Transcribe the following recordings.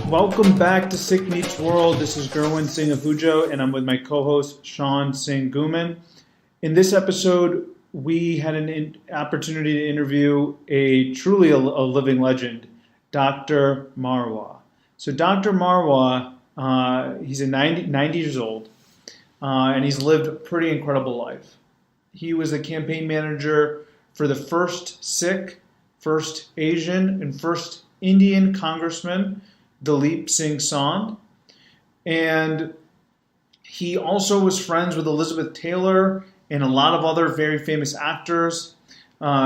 Welcome back to Sikh Meets World. This is Gurwin Singh Ahujo, and I'm with my co-host Sean Singh Guman. In this episode, we had an opportunity to interview a truly a living legend, Dr. Marwah. So Dr. Marwah, he's 90 years old, and he's lived a pretty incredible life. He was a campaign manager for the first Sikh, first Asian, and first Indian congressman, Dalip Singh Saund. And he also was friends with Elizabeth Taylor and a lot of other very famous actors.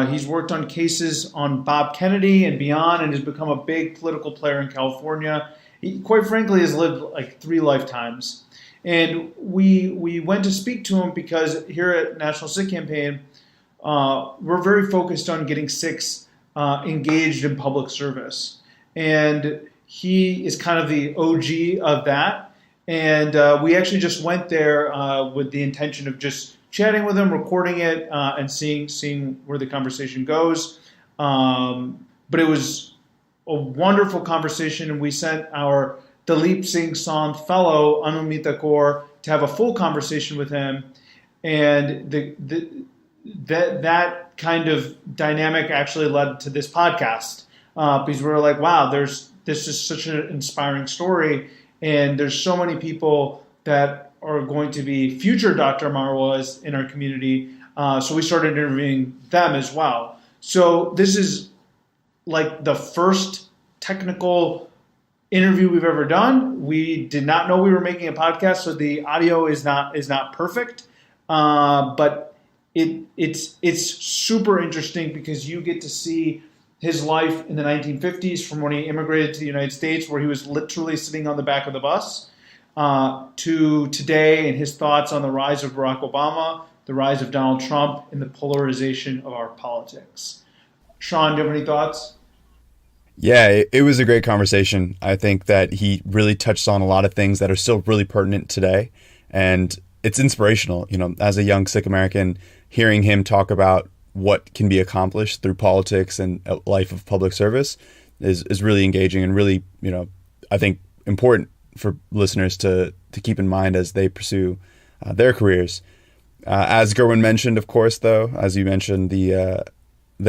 He's worked on cases on Bob Kennedy and beyond, and has become a big political player in California. He, quite frankly, has lived like 3 lifetimes. And we went to speak to him because here at National Sikh Campaign, we're very focused on getting Sikhs engaged in public service. And he is kind of the OG of that. And we actually just went there with the intention of just chatting with him, recording it, and seeing where the conversation goes. But it was a wonderful conversation, and we sent our Dalip Singh Saund fellow, Anumita Kaur, to have a full conversation with him. And that kind of dynamic actually led to this podcast, because we were like, wow, this is such an inspiring story, and there's so many people that are going to be future Dr. Marwahs in our community. So we started interviewing them as well. So this is like the first technical interview we've ever done. We did not know we were making a podcast, so the audio is not perfect, but it's super interesting because you get to see his life in the 1950s from when he immigrated to the United States, where he was literally sitting on the back of the bus, to today and his thoughts on the rise of Barack Obama, the rise of Donald Trump, and the polarization of our politics. Sean, do you have any thoughts? Yeah, it was a great conversation. I think that he really touched on a lot of things that are still really pertinent today. And it's inspirational, as a young Sikh American, hearing him talk about what can be accomplished through politics and a life of public service is really engaging and really, I think important for listeners to keep in mind as they pursue their careers. As Gurwin mentioned, of course, though, as you mentioned, the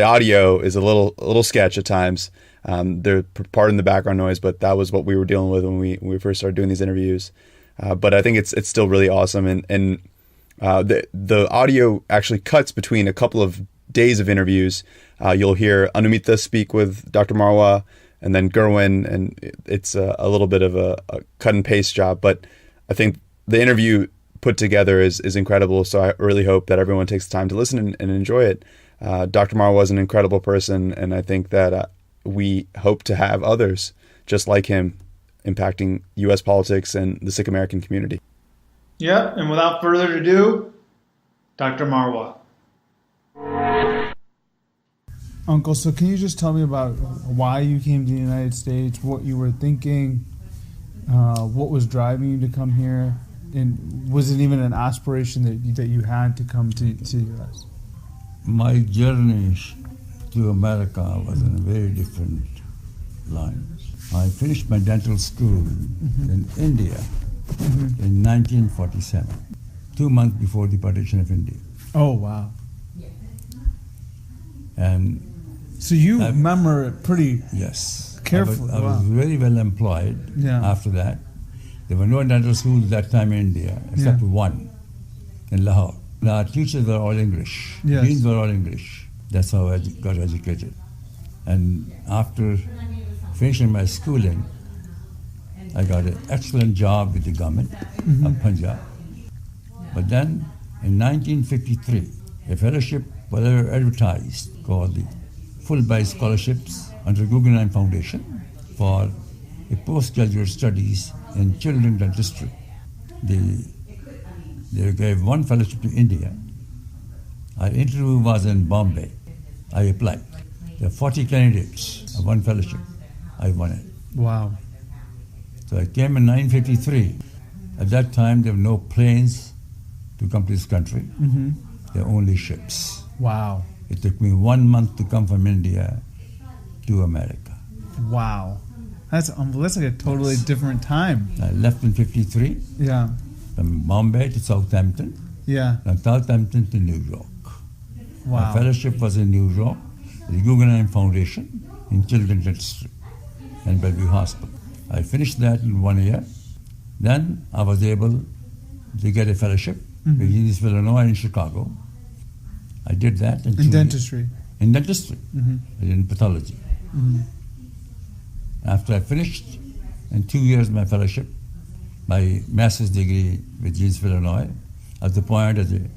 audio is a little sketch at times. Pardon the background noise, but that was what we were dealing with when we first started doing these interviews. But I think it's still really awesome, and the audio actually cuts between a couple of days of interviews. You'll hear Anumita speak with Dr. Marwah, and then Gurwin, and it's a little bit of a cut and paste job. But I think the interview put together is incredible. So I really hope that everyone takes the time to listen and enjoy it. Dr. Marwah is an incredible person, and I think that we hope to have others just like him impacting U.S. politics and the Sikh American community. Yeah, and without further ado, Dr. Marwah. Uncle, so can you just tell me about why you came to the United States, what you were thinking, what was driving you to come here, and was it even an aspiration that you had to come to the U.S.? My journey to America was in a very different line. I finished my dental school in India in 1947, 2 months before the partition of India. Oh, wow. And so you remember it pretty carefully. I was very well employed after that. There were no dental schools at that time in India, except one in Lahore. Our teachers were all English. Yes. Deans were all English. That's how I got educated. And after finishing my schooling, I got an excellent job with the government of Punjab. But then, in 1953, a fellowship was advertised called the Fulbright Scholarships under Guggenheim Foundation for a postgraduate studies in children dentistry. They gave one fellowship to India. Our interview was in Bombay. I applied. There were 40 candidates of one fellowship. I won it. Wow. So I came in 1953. At that time, there were no planes to come to this country. There were only ships. Wow. It took me 1 month to come from India to America. Wow. That's like a totally different time. I left in 53 Yeah. from Bombay to Southampton, Yeah. from Southampton to New York. My Wow. fellowship was in New York, the Guggenheim Foundation in Children's Dentistry and Bellevue Hospital. I finished that in 1 year. Then I was able to get a fellowship in Evansville, Illinois, in Chicago. I did that In dentistry. In dentistry, Mm-hmm. in pathology. Mm-hmm. After I finished in 2 years my fellowship, my master's degree with Evansville, Illinois, I was appointed as an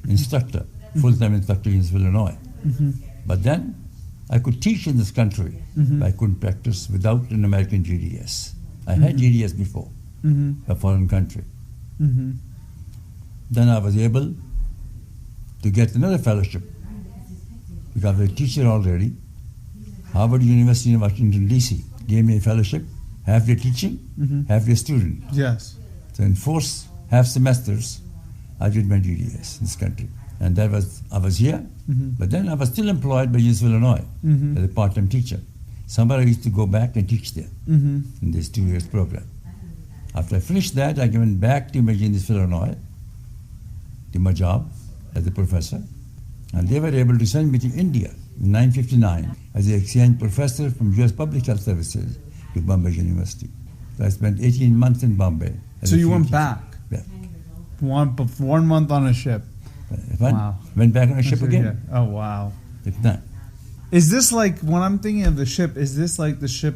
instructor, full-time instructor in Evansville, Illinois. Mm-hmm. But then I could teach in this country, but I couldn't practice without an American GDS. I had GDS before, a foreign country. Mm-hmm. Then I was able to get another fellowship because I was a teacher already. Harvard University in Washington, D.C. gave me a fellowship, half day teaching, half day student. Yes. So in 4 half semesters, I did my GDS in this country. And I was here, but then I was still employed by Evansville, Illinois as a part-time teacher. Somewhere I used to go back and teach there in this 2 years program. After I finished that, I went back to Evansville, Illinois, to my job as a professor. And they were able to send me to India in 1959 as an exchange professor from U.S. Public Health Services to Bombay University. So I spent 18 months in Bombay. So you went back? Yeah. 1 month on a ship. Wow. Went back on a ship again. Yeah. Oh, wow. It's not. Is this like, when I'm thinking of the ship, is this like the ship,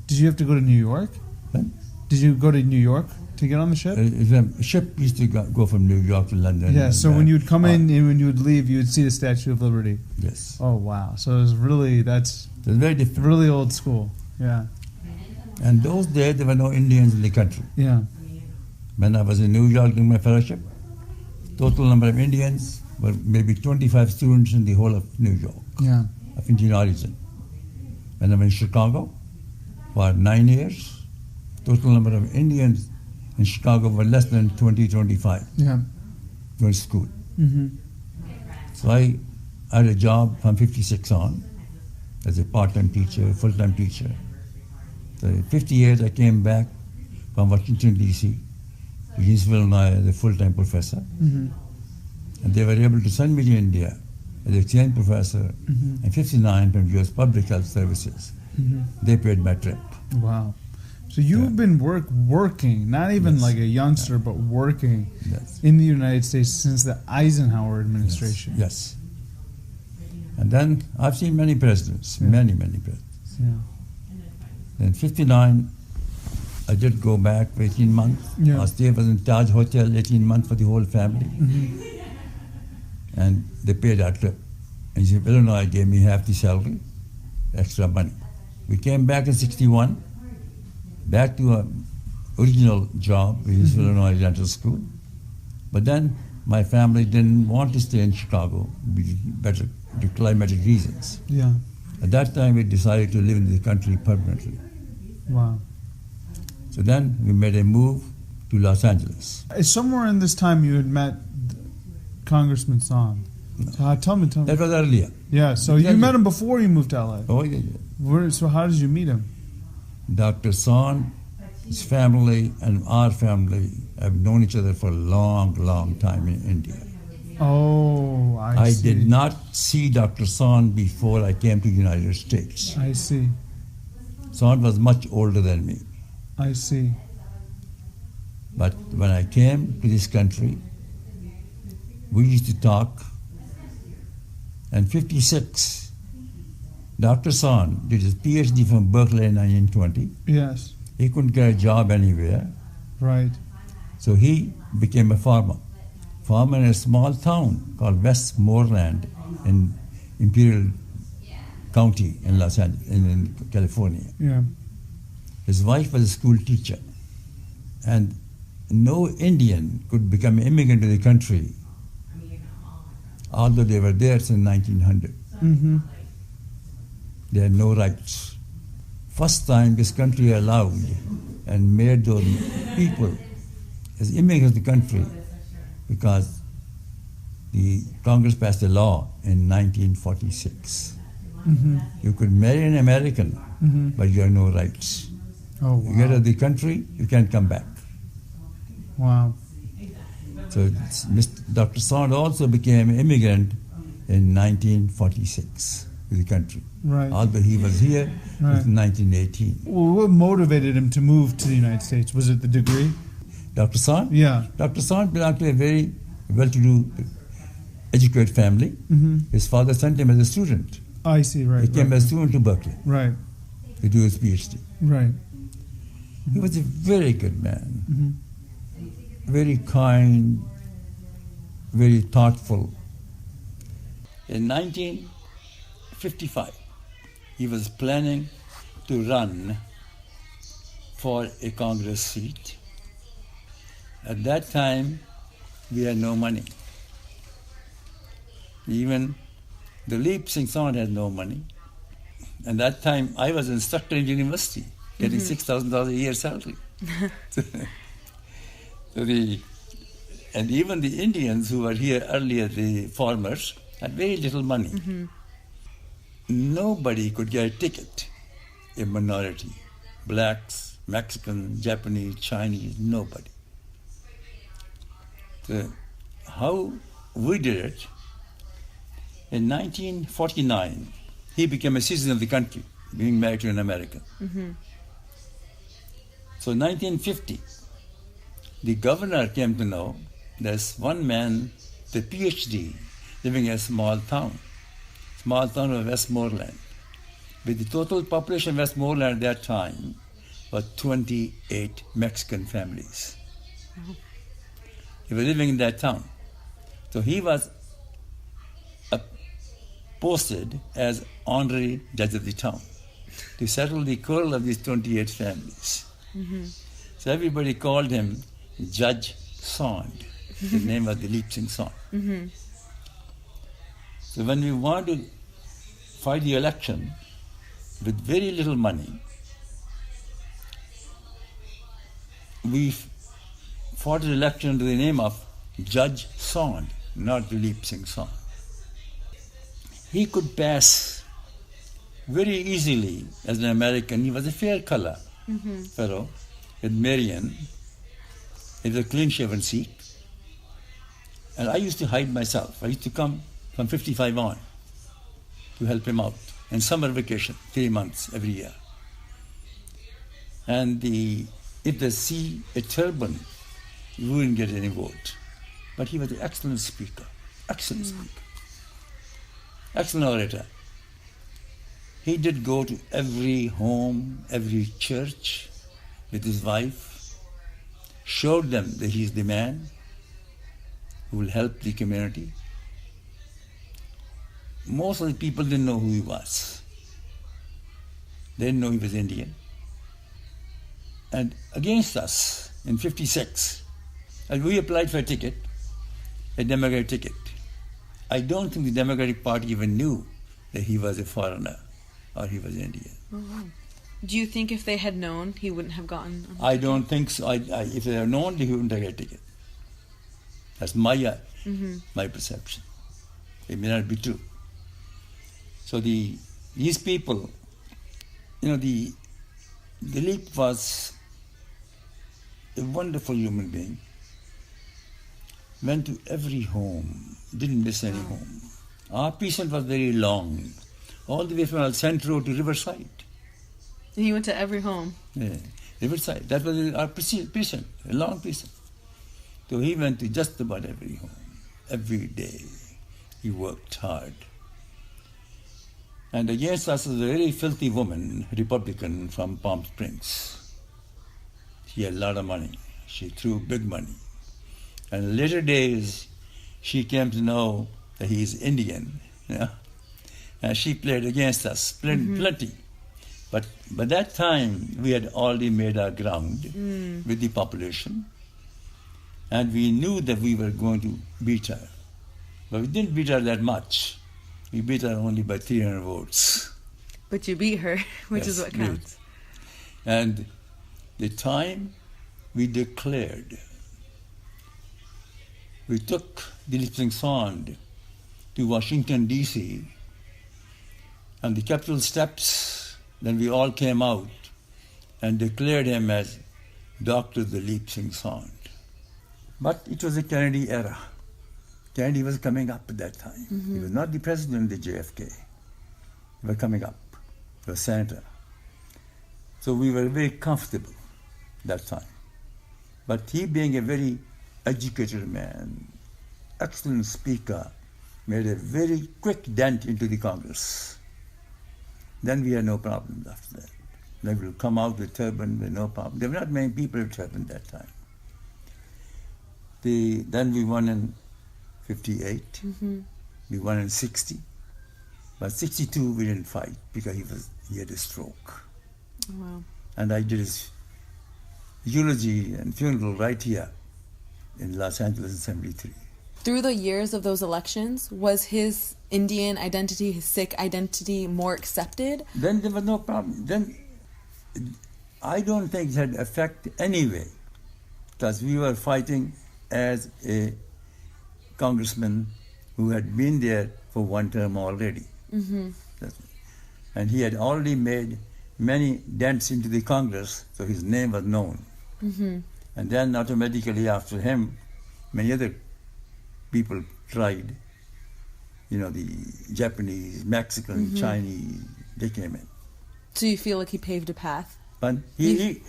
did you have to go to New York? What? Did you go to New York to get on the ship? The ship used to go from New York to London. Yeah, so when you would come in and when you would leave, you would see the Statue of Liberty. Yes. Oh, wow. So it was really, that's It was very different. really old school. Yeah. And those days, there were no Indians in the country. Yeah. When I was in New York doing my fellowship, total number of Indians were maybe 25 students in the whole of New York, Yeah. of Indian origin. When I was in Chicago for 9 years, total number of Indians in Chicago were less than 20, 25 Yeah. going to school. Mm-hmm. So I had a job from 56 on as a part-time teacher, full-time teacher. So in 58, I came back from Washington, D.C. to Evansville, Illinois as a full-time professor. Mm-hmm. And they were able to send me to India as an exchange professor in 59 from U.S. Public Health Services. They paid my trip. Wow. So you've been working, not even like a youngster, but working in the United States since the Eisenhower administration. Yes. And then I've seen many presidents, many presidents. Yeah. In 59, I did go back for 18 months. Yeah. I stayed was in Taj Hotel 18 months for the whole family. And they paid our trip. And Illinois gave me half the salary, extra money. We came back in 61, back to our original job, which is Illinois Dental School. But then my family didn't want to stay in Chicago due to climatic reasons. Yeah. At that time, we decided to live in the country permanently. Wow. So then we made a move to Los Angeles. Somewhere in this time you had met Congressman Saund. So tell me. That was earlier. Yeah, so you met him before you moved to LA. Oh, yeah. So how did you meet him? Dr. Saund, his family, and our family have known each other for a long, long time in India. Oh, I see. I did not see Dr. Saund before I came to the United States. I see. Saund was much older than me. I see. But when I came to this country, we used to talk. And 56, Dr. Saund did his PhD from Berkeley in 1920. Yes. He couldn't get a job anywhere. Right. So he became a farmer. Farmer in a small town called Westmoreland in Imperial County in Los Angeles, in California. Yeah. His wife was a school teacher. And no Indian could become an immigrant to the country, although they were there since 1900. Mm-hmm. They had no rights. First time this country allowed and made those people as immigrants to the country because the Congress passed a law in 1946. Mm-hmm. You could marry an American, Mm-hmm. but you have no rights. Oh, You get out wow. of the country, you can't come back. Wow. So Dr. Saund also became an immigrant in 1946 to the country. Right. Although he was here Right. in 1918. Well, what motivated him to move to the United States? Was it the degree? Dr. Saund? Yeah. Dr. Saund belonged to a very well-to-do, educated family. Mm-hmm. His father sent him as a student. I see. Right. He came right. as a student to Berkeley Right. to do his PhD. Right. He was a very good man, Mm-hmm. very kind, very thoughtful. In 1955, he was planning to run for a Congress seat. At that time, we had no money. Even Dalip Singh Saund had no money. And that time, I was an instructor in university, getting $6,000 a year salary. And even the Indians who were here earlier, the farmers, had very little money. Nobody could get a ticket, a minority. Blacks, Mexicans, Japanese, Chinese, nobody. So how we did it, in 1949, he became a citizen of the country, being married to an American. So in 1950, the governor came to know there's one man, the PhD, living in a small town of Westmoreland. With the total population of Westmoreland at that time was 28 Mexican families. He was living in that town. So he was posted as honorary judge of the town to settle the quarrel of these 28 families. So everybody called him Judge Saund. His name was Dalip Singh Saund. So when we wanted to fight the election with very little money, we fought the election under the name of Judge Saund, not Dalip Singh Saund. He could pass very easily as an American. He was a fair color fellow with Marion. He was a clean-shaven Sikh. And I used to hide myself. I used to come from 55 on to help him out in summer vacation, 3 months every year. And if they see a turban, you wouldn't get any vote. But he was an excellent speaker, excellent orator. He did go to every home, every church with his wife, showed them that he's the man who will help the community. Most of the people didn't know who he was. They didn't know he was Indian. And against us, in 56, we applied for a ticket, a Democratic ticket. I don't think the Democratic Party even knew that he was a foreigner or he was Indian. Do you think if they had known, he wouldn't have gotten on the I don't think so. If they had known, he wouldn't have got a ticket. That's my perception. It may not be true. So these people, Dalip was a wonderful human being. Went to every home, didn't miss any home. Our patient was very long, all the way from El Centro to Riverside. He went to every home. Yeah, Riverside. That was our patient, a long patient. So he went to just about every home, every day. He worked hard. And against us was a very filthy woman, Republican from Palm Springs. She had a lot of money. She threw big money. And in later days, she came to know that he is Indian, and she played against us plenty. But by that time, we had already made our ground with the population, and we knew that we were going to beat her. But we didn't beat her that much. We beat her only by 300 votes. But you beat her, which is Yes, what counts. And the time we declared, we took Dalip Singh Saund to Washington, D.C., and the Capitol steps, then we all came out, and declared him as Dr. Dalip Singh Saund. But it was a Kennedy era. Kennedy was coming up at that time. He was not the president of the JFK. He was coming up. He was senator. So we were very comfortable that time. But he, being a very educated man, excellent speaker, made a very quick dent into the Congress. Then we had no problems after that. They will come out with turban with no problem. There were not many people with turban that time. Then we won in 58. We won in 60. But 62 we didn't fight because he had a stroke. Wow. And I did his eulogy and funeral right here in Los Angeles in 73. Through the years of those elections, was his Indian identity, his Sikh identity more accepted? Then there was no problem. Then I don't think it had effect anyway, because we were fighting as a congressman who had been there for one term already. And he had already made many dents into the Congress, so his name was known. And then automatically after him, many other people tried, the Japanese, Mexican, Chinese, they came in. So you feel like he paved a path? But he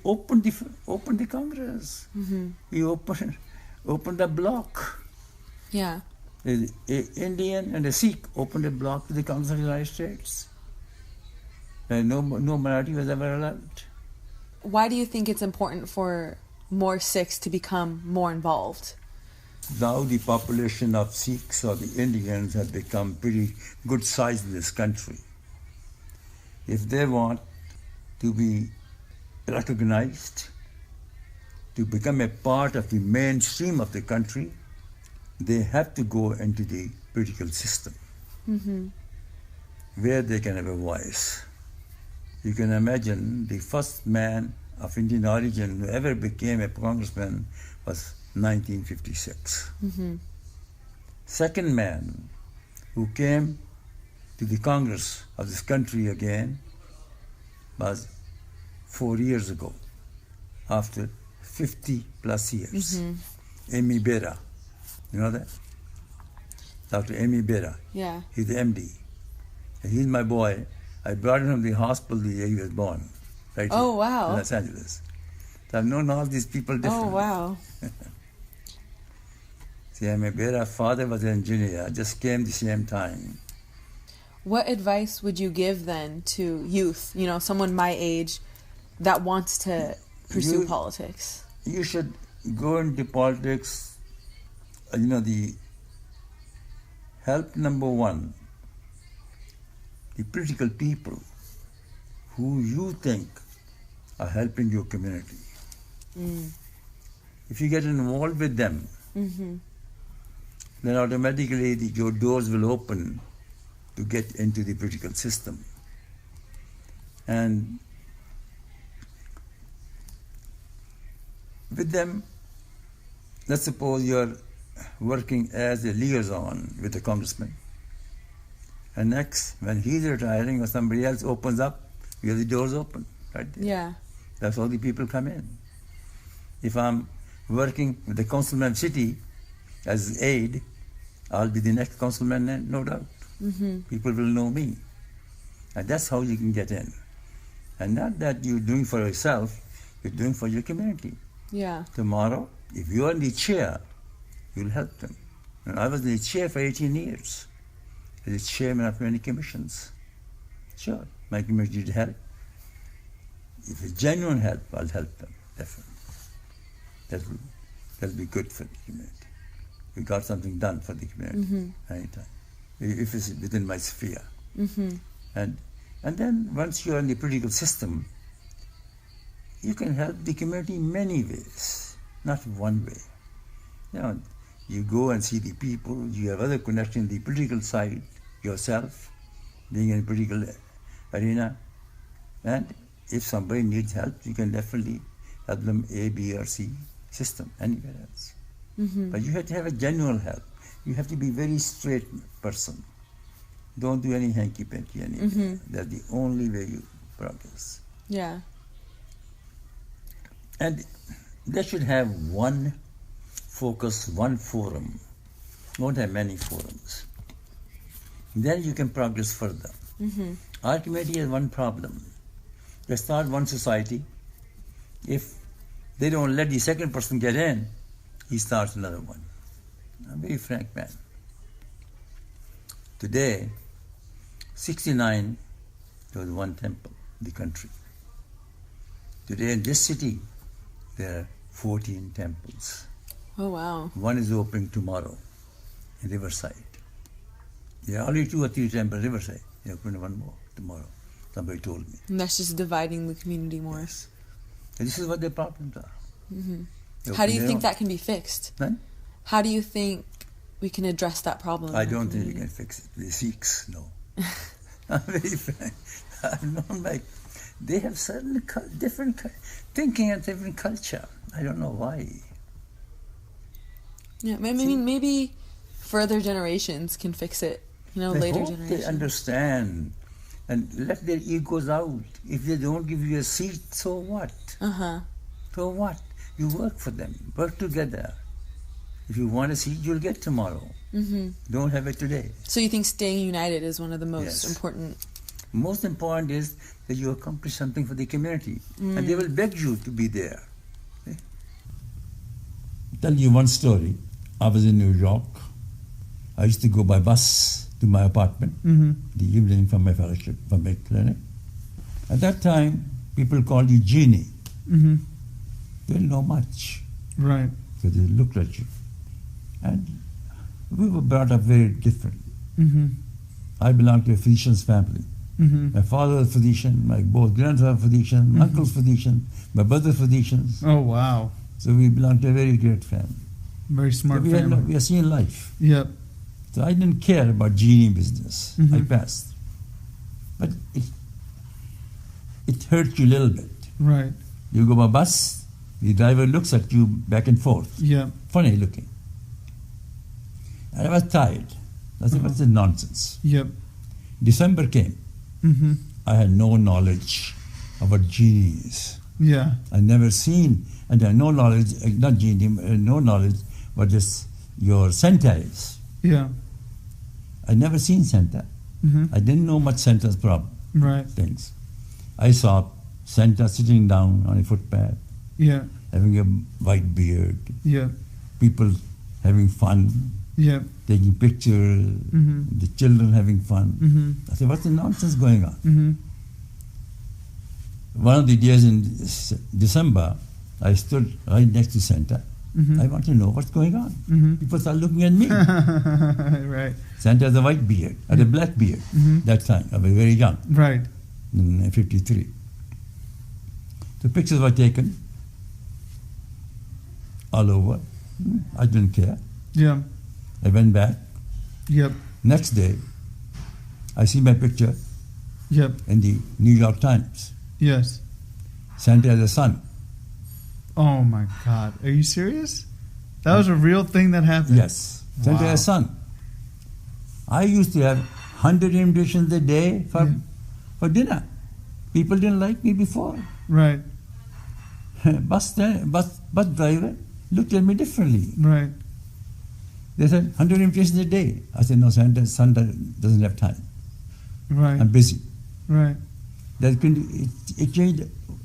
opened the Congress. He opened the bloc. Yeah. An Indian and a Sikh opened a bloc to the Congress of the United States. And no minority was ever allowed. Why do you think it's important for more Sikhs to become more involved? Now the population of Sikhs or the Indians have become pretty good size in this country. If they want to be recognized, to become a part of the mainstream of the country, they have to go into the political system where they can have a voice. You can imagine the first man of Indian origin who ever became a congressman was 1956. Second man who came to the Congress of this country again was 4 years ago, after 50 plus years. Amy Bera, you know that? Dr. Amy Bera. Yeah. He's the MD. And he's my boy. I brought him from the hospital the year he was born. Right Oh, here wow. in Los Angeles. So I've known all these people differently. Oh, wow. See, Amy Bera's father was an engineer, just came the same time. What advice would you give then to youth, someone my age that wants to pursue politics? You should go into politics, the help number one, the political people who you think are helping your community. If you get involved with them, then automatically your doors will open to get into the political system. And with them, let's suppose you're working as a liaison with a congressman. And next, when he's retiring or somebody else opens up, you have the doors open, right there. Yeah. That's how the people come in. If I'm working with the councilman of city as aide, I'll be the next councilman, no doubt. People will know me. And that's how you can get in. And not that you're doing for yourself, you're doing for your community. Yeah. Tomorrow, if you're in the chair, you'll help them. And I was in the chair for 18 years as the chairman of many commissions. Sure, my community did help. If it's genuine help, I'll help them, definitely. That'll be good for the community. We got something done for the community anytime, if it's within my sphere. And then once you're in the political system, you can help the community in many ways, not one way. You go and see the people, you have other connections in the political side yourself, being in a political arena, and if somebody needs help, you can definitely help them A, B, or C system, anywhere else. But you have to have a genuine help. You have to be very straight person. Don't do any hanky-panky anywhere. That's the only way you progress. Yeah. And they should have one focus, one forum. Don't have many forums. Then you can progress further. Our community has one problem. They start one society. If they don't let the second person get in, he starts another one. I'm a very frank man. Today, 69, there was one temple in the country. Today in this city, there are 14 temples. Oh, wow. One is opening tomorrow in Riverside. There are only 2 or 3 temples in Riverside. They're opening one more tomorrow. Somebody told me. And that's just dividing the community more. Yes. And this is what their problems are. How do you think that can be fixed? Huh? How do you think we can address that problem? I don't think you can fix it. The Sikhs, no. I'm very frank. I'm not like, they have certain different thinking and different culture. I don't know why. Yeah, maybe further generations can fix it. Later hope generations. They understand and let their egos out. If they don't give you a seat, so what? So what? You work for them. Work together. If you want a seat, you'll get tomorrow. Don't have it today. So you think staying united is one of the most Yes. important? Most important is that you accomplish something for the community. And they will beg you to be there. Tell you one story. I was in New York. I used to go by bus to my apartment, the evening from my fellowship, from my clinic. At that time, people called you genie. They didn't know much. Right. So they looked at you. And we were brought up very differently. I belong to a physician's family. My father was a physician, my both grandfathers were physicians, my uncles physicians, my brothers physicians. Oh, wow. So we belong to a very great family. Very smart So family. we are seeing life. Yep. So I didn't care about genie business. I passed. But it hurts you a little bit. Right. You go by bus, the driver looks at you back and forth. Yep. Funny looking. And I was tired. I said, what's this nonsense? Yep. December came. I had no knowledge about genies. Yeah. I never seen, and I had no knowledge, not genie, no knowledge, but just your Santas. Yeah. I never seen Santa. I didn't know much Santa's problem. Right. Things. I saw Santa sitting down on a footpath, Yeah. having a white beard, Yeah. people having fun, Yeah. taking pictures, the children having fun. I said, what's the nonsense going on? One of the days in December, I stood right next to Santa. I want to know what's going on. People start looking at me. Right. Santa has a white beard, had a black beard that time. I was very young, Right. in 53. The pictures were taken all over. I didn't care. Yeah. I went back. Yep. Next day, I see my picture Yep. in the New York Times. Yes. Santa has a son. Oh my God. Are you serious? That was a real thing that happened? Yes. Santa has a son. I used to have 100 invitations a day for dinner. People didn't like me before. Right. Bus driver looked at me differently. Right. They said, 100 invitations a day. I said, no, Santa's son doesn't have time. Right. I'm busy. Right. It changed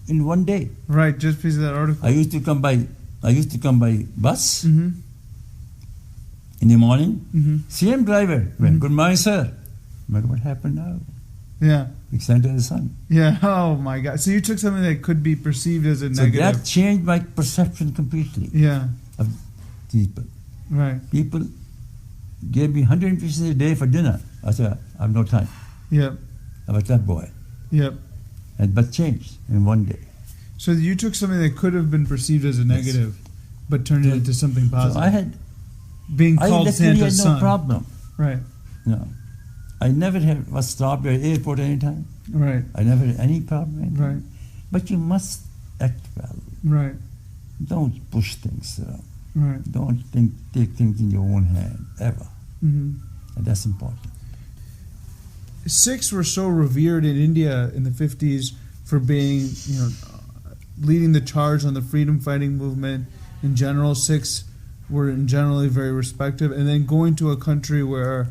in one day. Right. Just because of that article. I used to come by bus in the morning. Same driver went, good morning, sir. But what happened now? Yeah. Santa has a son. Yeah. Oh my God. So you took something that could be perceived as a So negative. that changed my perception completely Yeah. of people. Right. People gave me 100 invitations a day for dinner. I said, I have no time. Yep. I'm a tough boy. Yep. But changed in one day. So you took something that could have been perceived as a negative, but turned it into something positive. So I had being called literally Santa's had no son. problem. Right. No. I never was stopped at the airport anytime. Right. I never had any problem. Anytime. Right. But you must act well. Right. Don't push things around. Right. Don't take things in your own hand, ever. Mm-hmm. And that's important. Sikhs were so revered in India in the 50s for being, leading the charge on the freedom fighting movement in general. Sikhs were in generally very respected, and then going to a country where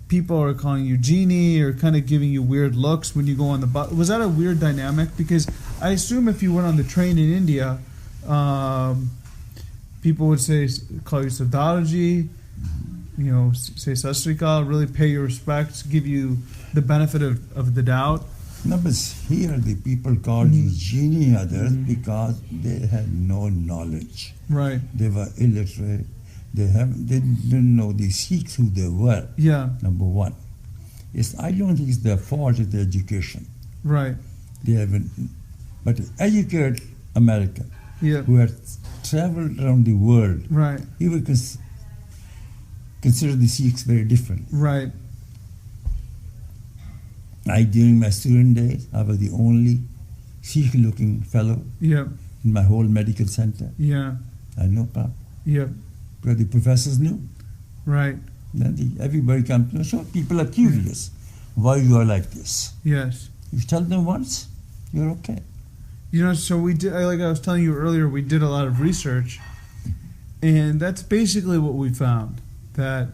people are calling you genie or kind of giving you weird looks when you go on the bus. Was that a weird dynamic? Because I assume if you went on the train in India, people would call you Sardarji, say Sat Sri Akal, really pay your respects, give you the benefit of the doubt. No, but here the people called you genie others because they had no knowledge. Right. They were illiterate. They didn't know the Sikhs who they were. Yeah. Number one. I don't think it's their fault, it's their education. Right. They haven't, but educated American who had traveled around the world, right, he would consider the Sikhs very different. Right. During my student days, I was the only Sikh-looking fellow in my whole medical center. Yeah. I had no problem. Yeah. Because the professors knew. Right. Then everybody comes to show. People are curious why you are like this. Yes. You tell them once, you're okay. So we did, like I was telling you earlier, we did a lot of research, and that's basically what we found, that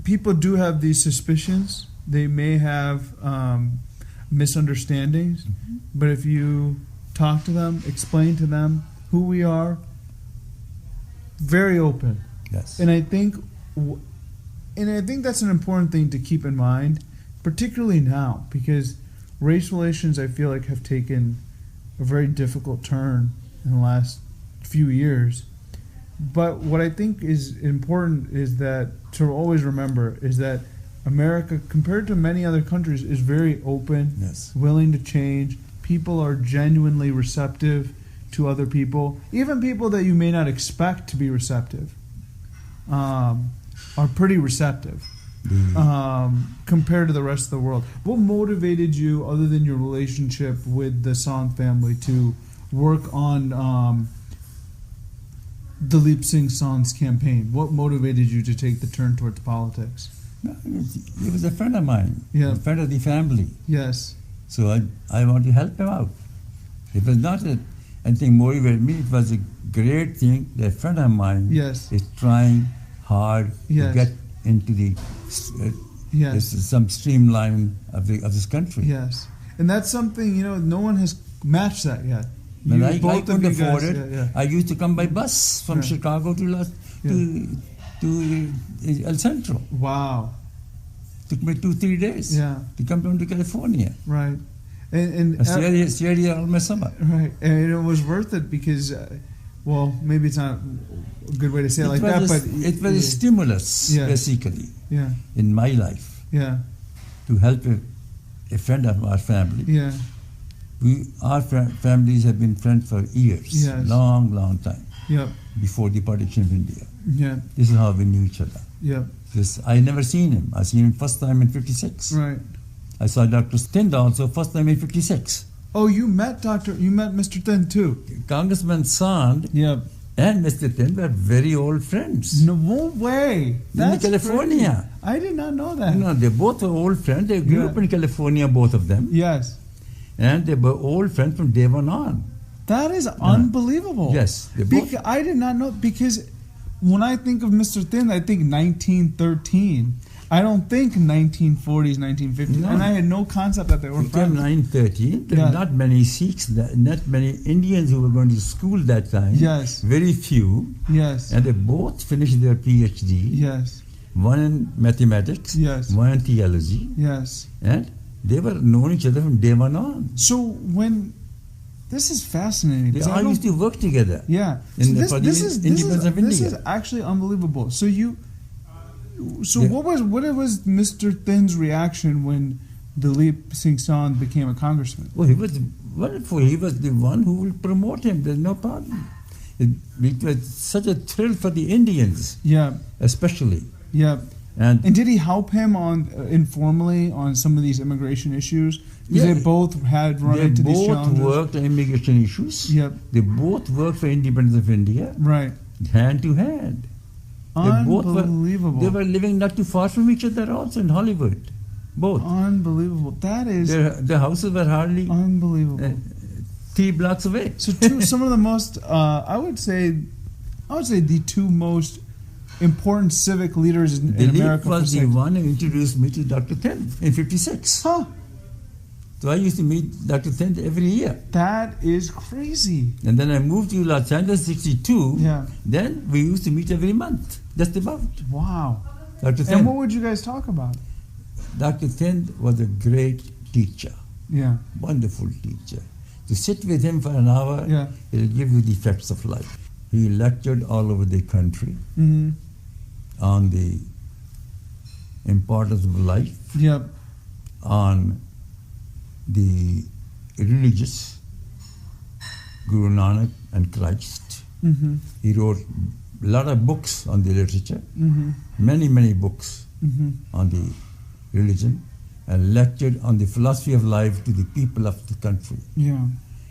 people do have these suspicions. They may have misunderstandings, but if you talk to them, explain to them who we are, very open. Yes. And I think that's an important thing to keep in mind, particularly now, because race relations, I feel like, have taken a very difficult turn in the last few years. But what I think is important is that to always remember is that America, compared to many other countries, is very open, willing to change. People are genuinely receptive to other people. Even people that you may not expect to be receptive are pretty receptive. Compared to the rest of the world. What motivated you, other than your relationship with the Saund family, to work on Dalip Singh Saund's campaign? What motivated you to take the turn towards politics? He was a friend of mine, a friend of the family. Yes. So I want to help him out. It was not anything motivated me. It was a great thing that a friend of mine is trying hard to get into the some streamline of this country. Yes, and that's something no one has matched that yet. I couldn't afford it. I used to come by bus from Chicago to El Centro. Wow, took me 2-3 days. to come down to California. Right, and stay here all my summer. Right, and it was worth it because. Well, maybe it's not a good way to say it like that, but it was a stimulus, basically, in my life. To help a friend of our family. Our families have been friends for years, long time. Before the partition of India. This is how we knew each other. I never seen him. I seen him first time in '56. Right. I saw Dr. Thind also first time in '56. Oh, you met Mr. Thind too. Congressman Saund and Mr. Thind were very old friends. No way. That's in California. Crazy. I did not know that. No, they both were old friends. They grew up in California, both of them. Yes. And they were old friends from day one on. That is unbelievable. Yes. I did not know, because when I think of Mr. Thind, I think 1913. I don't think 1940s, 1950s, and I had no concept that they were friends. 1913, there were not many Sikhs, not many Indians who were going to school that time. Yes. Very few. Yes. And they both finished their PhD. Yes. One in mathematics. Yes. One in theology. Yes. And they were known each other from day one on. So this is fascinating. They all used to work together. Yeah. This is actually unbelievable. What was Mr. Thind's reaction when Dalip Singh Saund became a congressman? Well, he was wonderful. He was the one who will promote him. There's no problem. It was such a thrill for the Indians. Especially. And did he help him informally on some of these immigration issues? Because they both had run into these challenges. They both worked on immigration issues. They both worked for independence of India. Right. Hand to hand. Unbelievable. They were living not too far from each other also in Hollywood. Both. Unbelievable. That is... Their houses were hardly... Unbelievable. 3 blocks away. So some of the most, I would say the two most important civic leaders in America. Dalip was the one who introduced me to Dr. Thind in 56. Huh. So I used to meet Dr. Thind every year. That is crazy. And then I moved to Los Angeles 62. Yeah. Then we used to meet every month, just about. Wow. Dr. And Thind. what would you guys talk about? Dr. Thind was a great teacher, Yeah. wonderful teacher. To sit with him for an hour, Yeah. he'll give you the facts of life. He lectured all over the country Mm-hmm. on the importance of life, Yep. on the religious, Guru Nanak and Christ. Mm-hmm. He wrote a lot of books on the literature, Mm-hmm. many books Mm-hmm. on the religion, and lectured on the philosophy of life to the people of the country. Yeah.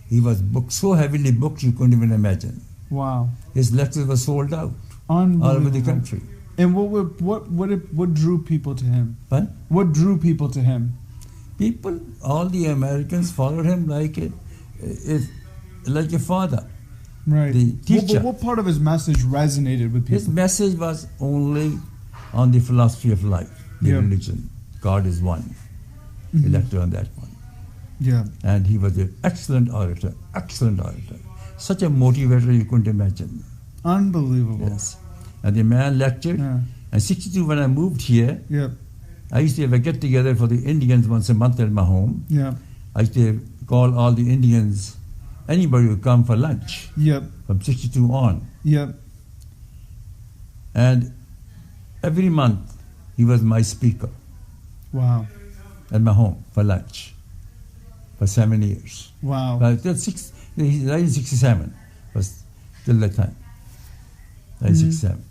He was booked, so heavily booked you couldn't even imagine. Wow. His lectures were sold out Unbelievable. all over the country. And what drew people to him? But What drew people to him? people, all the Americans followed him like a father. Right. The teacher. What part of his message resonated with His people? message was only on the philosophy of life, the Yeah. religion. God is one. He Mhm. lectured on that one. Yeah. And he was an excellent orator. Such a motivator you couldn't imagine. Unbelievable. Yes. And the man lectured. Yeah. And 62, when I moved here, Yep. I used to have a get together for the Indians once a month at my home. Yeah. I used to call all the Indians, anybody who come for lunch Yep. from 62 on. Yep. And every month he was my speaker Wow. at my home for lunch for 7 years. Wow. But till he died in 67 was till that time. 67.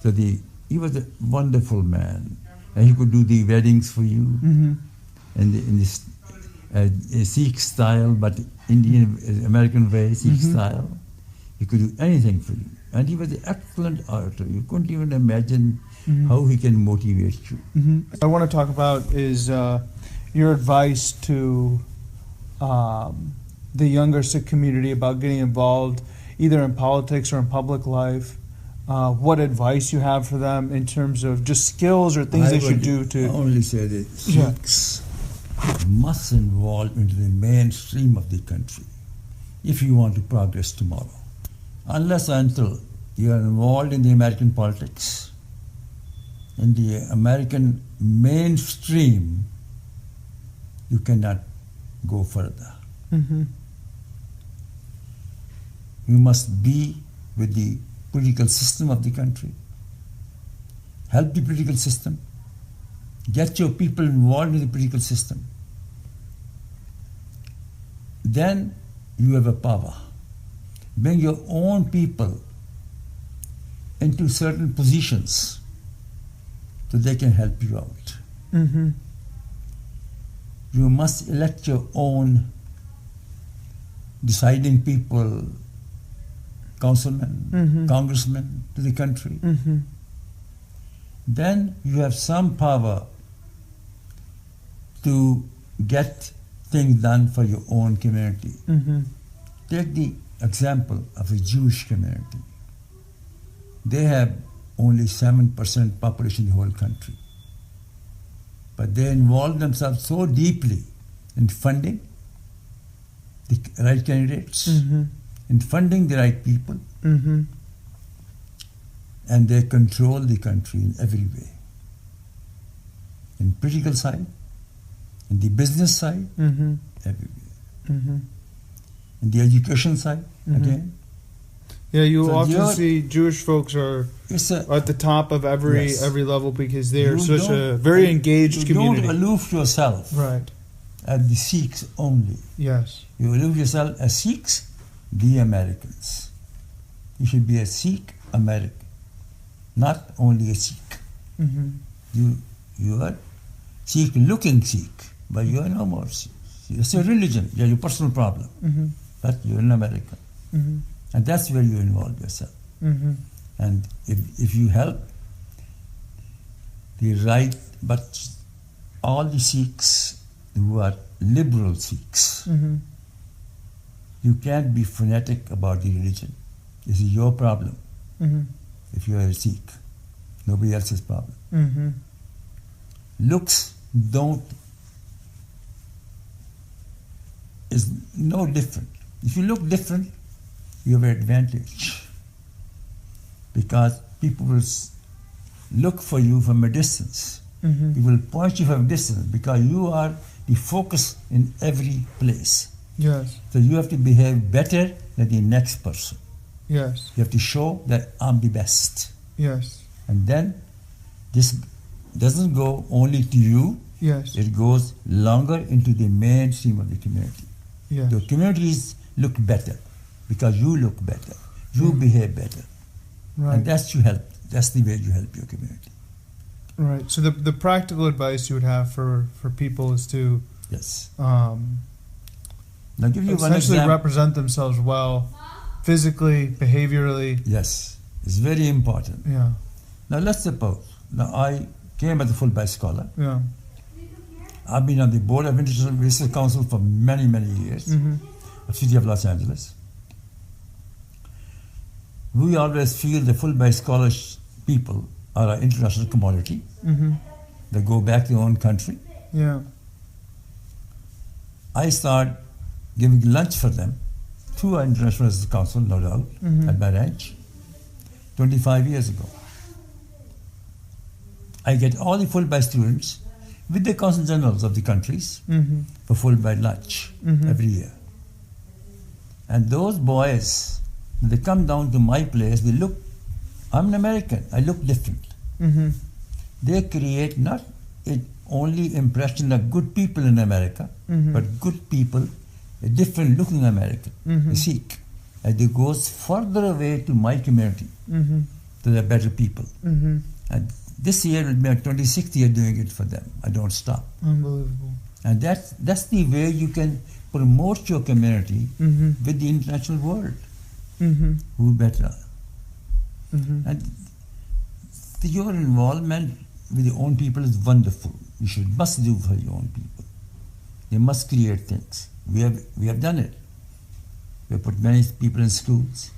So he was a wonderful man. And he could do the weddings for you Mm-hmm. in this Sikh style, but Indian American way, Sikh style. He could do anything for you. And he was an excellent orator. You couldn't even imagine how he can motivate you. Mm-hmm. I want to talk about is your advice to the younger Sikh community about getting involved either in politics or in public life. What advice you have for them in terms of just skills or things they should do to... only say that Yeah. Sikhs must involve into the mainstream of the country if you want to progress tomorrow. Unless until you are involved in the American politics, in the American mainstream, you cannot go further. Mm-hmm. You must be with the political system of the country. Help the political system. Get your people involved in the political system. Then you have a power. Bring your own people into certain positions so they can help you out. Mm-hmm. You must elect your own deciding people, councilmen, congressmen to the country. Mm-hmm. Then you have some power to get things done for your own community. Mm-hmm. Take the example of a Jewish community. They have only 7% population in the whole country. But they involve themselves so deeply in funding the right candidates, in funding the right people, Mm-hmm. and they control the country in every way. In political side, in the business side, Mm-hmm. everywhere. Mm-hmm. In the education side, again. Yeah, you So often you're- see Jewish folks are It's a at the top of every Yes. level because they're You such a don't- very engaged you community. don't aloof yourself Right. as the Sikhs only. Yes. You aloof yourself as Sikhs, the Americans. You should be a Sikh American, not only a Sikh. Mm-hmm. You are Sikh looking Sikh, but you are no more Sikh. It's a religion, you have your personal problem, Mm-hmm. but you're an American. Mm-hmm. And that's where you involve yourself. Mm-hmm. And if you help the right, but all the Sikhs who are liberal Sikhs, Mm-hmm. You can't be fanatic about the religion. This is your problem if you are a Sikh. Nobody else's problem. Looks is no different. If you look different, you have an advantage. Because people will look for you from a distance. People will point you from a distance because you are the focus in every place. Yes. So you have to behave better than the next person. Yes. You have to show that I'm the best. Yes. And then this doesn't go only to you. Yes. It goes longer into the mainstream of the community. Yes. The communities look better because you look better. You behave better. Right. And that's the way you help your community. Right. So the practical advice you would have for people is to Yes. Now give you one essentially example. represent themselves well, physically, behaviorally. Yes. It's very important. Yeah. Now let's suppose, I came as a Fulbright scholar. Yeah. I've been on the board of International Research Council for many, many years, the city of Los Angeles. We always feel the Fulbright scholars people are an international commodity. They go back to their own country. Yeah. I start giving lunch for them through our International Research Council, no doubt, at my ranch, 25 years ago. I get all the Fulbright students with the consul generals of the countries for Fulbright lunch every year. And those boys, when they come down to my place, I'm an American, I look different. They create not only impression of good people in America, but good people, a different looking American, a Sikh. And they goes further away to my community, to the better people. And this year will be my 26th year doing it for them. I don't stop. Unbelievable. And that's the way you can promote your community with the international world. Who better? And your involvement with your own people is wonderful. You must do for your own people. You must create things. We have done it. We have put many people in schools.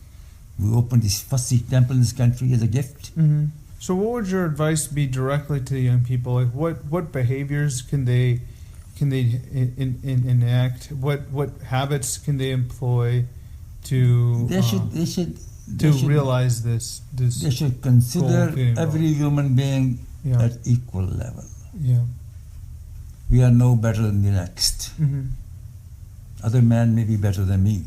We opened this first Sikh temple in this country as a gift. So what would your advice be directly to young people? Like what behaviors can they enact? What habits can they employ to realize this? They should consider goal every human being Yeah. at equal level. Yeah. We are no better than the next. Other man may be better than me.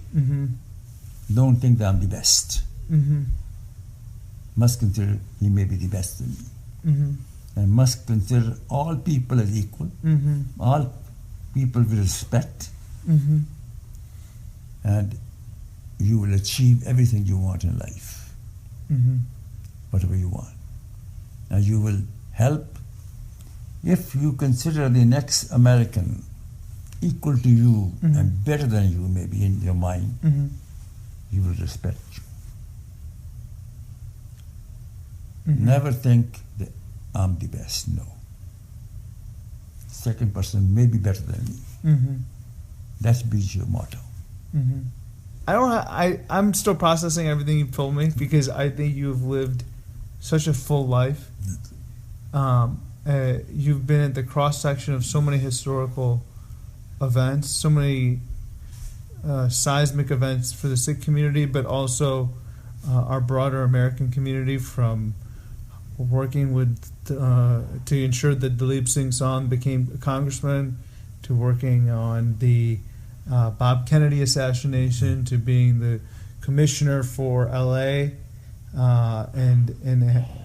Don't think that I'm the best. Must consider he may be the best than me. And must consider all people as equal. All people with respect. And you will achieve everything you want in life. Whatever you want. And you will help. If you consider the next American equal to you and better than you maybe in your mind, you will respect you. Never think that I'm the best. No. Second person may be better than me. That be your motto. I'm still processing everything you've told me because I think you've lived such a full life. You've been at the cross section of so many historical events, so many seismic events for the Sikh community, but also our broader American community, from working with to ensure that Dalip Singh Saund became a congressman, to working on the Bob Kennedy assassination, to being the commissioner for LA, and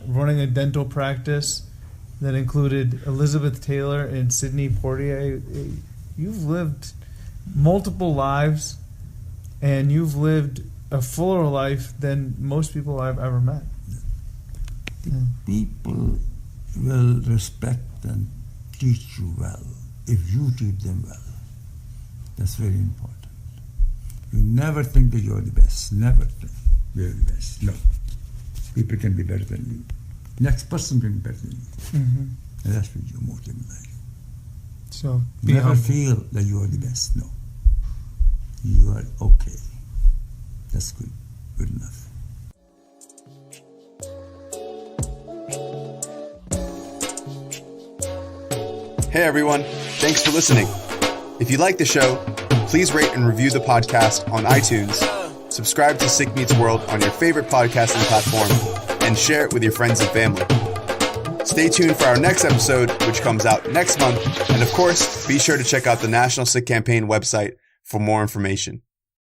running a dental practice that included Elizabeth Taylor and Sidney Poitier. You've lived multiple lives, and you've lived a fuller life than most people I've ever met. People will respect and teach you well if you treat them well. That's very important. You never think that you're the best. Never think you're the best. No. People can be better than you. Next person can be better than you. And that's what your motive in life. So Never feel that you are the best. No. you are okay. That's good. Good enough. Hey everyone, thanks for listening. If you like the show, please rate and review the podcast on iTunes, subscribe to Sikh Meets World on your favorite podcasting platform, and share it with your friends and family. Stay tuned for our next episode, which comes out next month, and of course, be sure to check out the National Sikh Campaign website for more information.